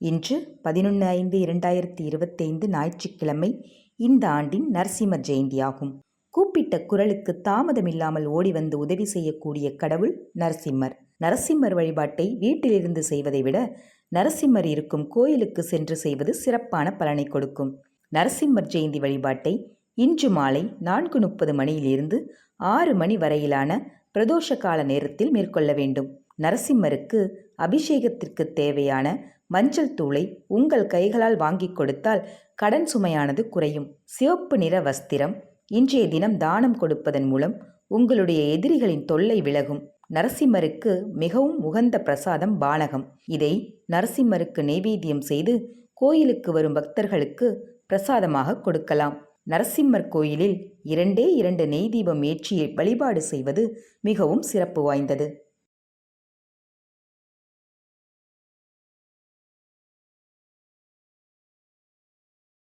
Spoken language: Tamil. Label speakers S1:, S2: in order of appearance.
S1: இன்று 11/5/2025 ஞாயிற்றுக்கிழமை. இந்த ஆண்டின் நரசிம்மர் ஜெயந்தியாகும். கூப்பிட்ட குரலுக்கு தாமதமில்லாமல் ஓடிவந்து உதவி செய்யக்கூடிய கடவுள் நரசிம்மர். நரசிம்மர் வழிபாட்டை வீட்டிலிருந்து செய்வதை விட நரசிம்மர் இருக்கும் கோயிலுக்கு சென்று செய்வது சிறப்பான பலனை கொடுக்கும். நரசிம்மர் ஜெயந்தி வழிபாட்டை இன்று மாலை 4:30 மணியிலிருந்து 6 மணி வரையிலான பிரதோஷ கால நேரத்தில் மேற்கொள்ள வேண்டும். நரசிம்மருக்கு அபிஷேகத்திற்கு தேவையான மஞ்சள் தூளை உங்கள் கைகளால் வாங்கி கொடுத்தால் கடன் சுமையானது குறையும். சிவப்பு நிற வஸ்திரம் இன்றைய தினம் தானம் கொடுப்பதன் மூலம் உங்களுடைய எதிரிகளின் தொல்லை விலகும். நரசிம்மருக்கு மிகவும் உகந்த பிரசாதம் பானகம். இதை நரசிம்மருக்கு நெய்வேத்தியம் செய்து கோயிலுக்கு வரும் பக்தர்களுக்கு பிரசாதமாக கொடுக்கலாம். நரசிம்மர் கோயிலில் 2 நெய் தீபம் ஏற்றி வழிபாடு செய்வது மிகவும் சிறப்பு வாய்ந்தது.